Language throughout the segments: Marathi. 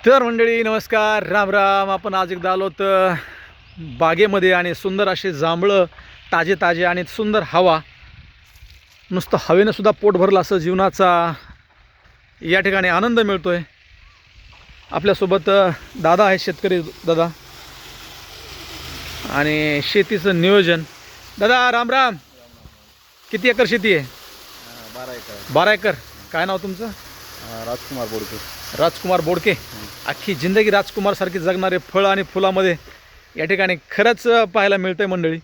तर मंडळी नमस्कार, राम राम. आपण आज एकदा आलो तर बागेमध्ये आणि सुंदर असे जांभळं, ताजे ताजे आणि सुंदर हवा, नुसतं हवेनं सुद्धा पोट भरलं असं जीवनाचा या ठिकाणी आनंद मिळतोय. आपल्यासोबत दादा आहे, शेतकरी दादा, आणि शेतीचं नियोजन. दादा राम राम. किती एकर शेती आहे? 12 एकर. 12 एकर. काय नाव तुमचं? राजकुमार बोडके. राजकुमार बोडके. अख्खी जिंदगी राजकुमार सारखी जगणारे फळ आणि फुलामध्ये या ठिकाणी खरंच पाहायला मिळतंय मंडळी.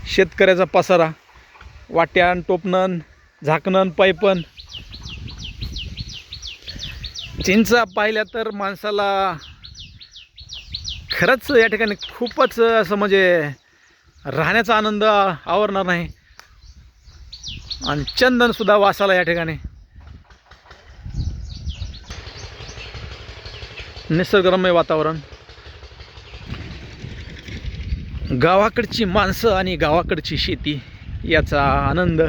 शेतकऱ्याचा पसारा, वाट्यान, टोपणन, झाकणन, पायपन. चिंचा पाहिल्या तर माणसाला खरंच या ठिकाणी खूपच असं म्हणजे राहण्याचा आनंद आवरणार नाही. आणि चंदन सुद्धा वासाला या ठिकाणी. निसर्गरम्य वातावरण, गावाकडची माणसं आणि गावाकडची शेती याचा आनंद.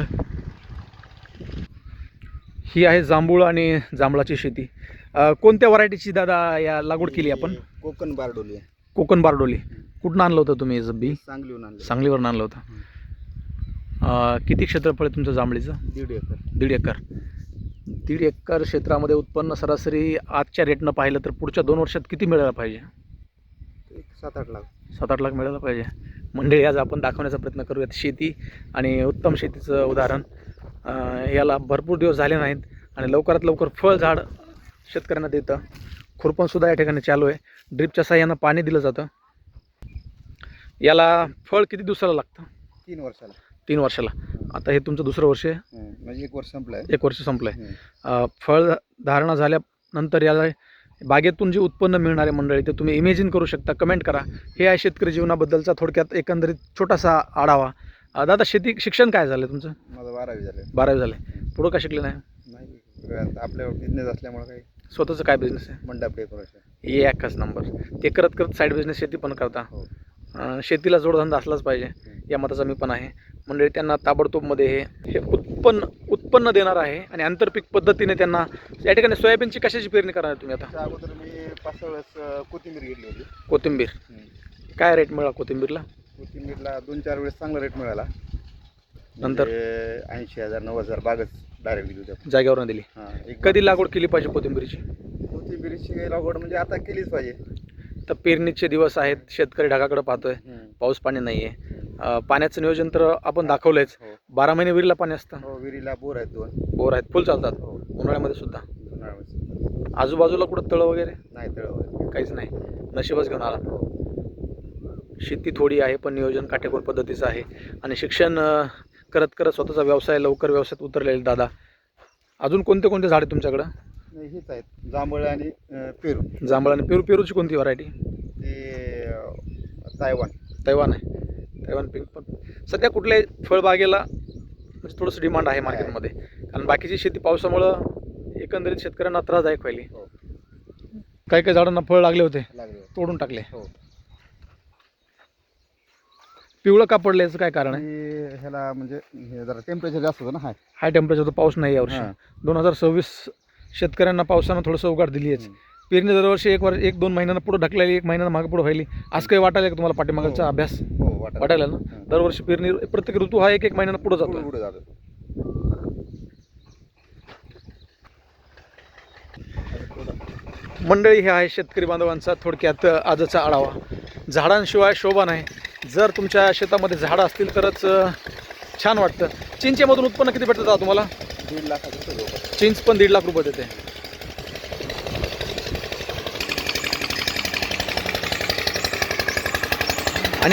ही आहे जांभूळ आणि जांभळाची शेती. कोणत्या व्हरायटीची दादा या लागवड केली आपण? कोकण बारडोली. कोकण बारडोली. कुठून आणलं होतं तुम्ही बी? सांगलीहून आणलं. सांगलीवरून आणलं होतं. किती क्षेत्रफळ आहे तुमचं जांभळीचं? 1.5 एकर. 1.5 एकर. 1.5 एकर क्षेत्रामध्ये उत्पन्न सरासरी आजच्या रेटनं पाहिलं तर पुढच्या 2 वर्षात किती मिळायला पाहिजे? 7-8 लाख. 7-8 लाख मिळायला पाहिजे. मंडळी, आज आपण दाखवण्याचा प्रयत्न करूयात शेती आणि उत्तम शेतीचं उदाहरण. याला भरपूर दिवस झाले नाहीत आणि लवकरात लवकर फळ झाड शेतकऱ्यांना देतं. खुरपणसुद्धा या ठिकाणी चालू आहे. ड्रिपच्या साह्यानं पाणी दिलं जातं. याला फळ किती दिवसाला लागतं? 3 वर्षाला. 3 वर्षाला. आता हे तुमचं दुसरं वर्ष आहे. म्हणजे 1 वर्ष संपलंय. 1 वर्ष संपलं आहे. फळ धारणा झाल्यानंतर याला बागेतून जे उत्पन्न मिळणार आहे मंडळी, ते तुम्ही इमेजिन करू शकता. कमेंट करा. हे आहे शेतकरी जीवनाबद्दलचा थोडक्यात एकंदरीत छोटासा आढावा. दादा, शेती शिक्षण काय झालं तुमचं? माझं 12वी झालं. 12वी झाले. पुढं का शिकले नाही? नाही, आपल्या बिझनेस असल्यामुळे काही. स्वतःचं काय बिझनेस आहे? मंडप डेकोरेशन. हे एकच नंबर. ते करत करत साईड बिझनेस शेती पण करता. हो. शेतीला जोडधंदा असलाच पाहिजे या मताचा मी पण आहे. मंडळी, त्यांना ताबडतोबमध्ये हे उत्पन्न देणार आहे आणि आंतरपीक पद्धतीने त्यांना या ठिकाणी. सोयाबीनची कशाची पेरणी करणार तुम्ही आता? त्या अगोदर मी 5 वेळेस कोथिंबीर घेतली होती. कोथिंबीर. काय रेट मिळाला कोथिंबीरला? कोथिंबीरला 2-4 वेळेस चांगला रेट मिळाला. नंतर 80,000 90,000 बागच डायरेक्ट दिली होती. जागेवरून दिली. कधी लागवड केली पाहिजे कोथिंबीरची? कोथिंबीरची लागवड म्हणजे आता केलीच पाहिजे. तर पेरणीचे दिवस आहेत. शेतकरी ढगाकडे पाहतोय. पाऊस पाणी नाही आहे. पाण्याचं नियोजन तर आपण दाखवलंच. 12 महिने विहिरीला पाणी असतं. हो, विहिरीला बोर आहेत 2. बोर आहेत, फुल चालतात. उन्हाळ्यामध्ये सुद्धा. आजूबाजूला कुठं तळ वगैरे नाही, तळ वगैरे काहीच नाही. नशीबच घेऊन आला. शेती थोडी आहे पण नियोजन काटेकोर पद्धतीचं आहे. आणि शिक्षण करत करत स्वतःचा व्यवसाय लवकर व्यवसायात उतरलेले दादा. अजून कोणते कोणते झाड आहे तुमच्याकडं? हेच आहेत, जांभळ आणि पेरू. जांभळ आणि पेरूची कोणती व्हरायटी? ते तायवान. तैवान आहे. Taiwan pink. पण सध्या कुठल्याही फळबागेला म्हणजे थोडंसं डिमांड आहे मार्केटमध्ये, कारण बाकीची शेती पावसामुळं एकंदरीत शेतकऱ्यांना त्रासदायक व्हायली. काही काही झाडांना फळ लागले होते, तोडून टाकले. पिवळं का पडलं, याचं काय कारण आहे? ह्याला म्हणजे जरा टेम्परेचर जास्त होतं ना. हाय टेम्परेचर होतं. पाऊस नाही यावर्षी. 2026 शेतकऱ्यांना पावसानं थोडंसं उघाड दिली आहे. पेरणी दरवर्षी 1-2 महिन्यांना पुढे ढकलायली, 1 महिन्यानं मागे पुढे व्हायली. आज काही वाटायला का तुम्हाला पाठीमागचा अभ्यास? वाटायला ना. दरवर्षी पेरणी प्रत्येक ऋतू हा 1-1 महिन्यानं पुढे जातो. मंडळी, हे आहे शेतकरी बांधवांचा थोडक्यात आजचा आढावा. झाडांशिवाय शोभा नाही. जर तुमच्या शेतामध्ये झाडं असतील तरच छान वाटतं. चिंचेमधून उत्पन्न किती भेटतं तुम्हाला? 1.5 लाख रुपये. चिंच पण 1.5 लाख रुपये देते.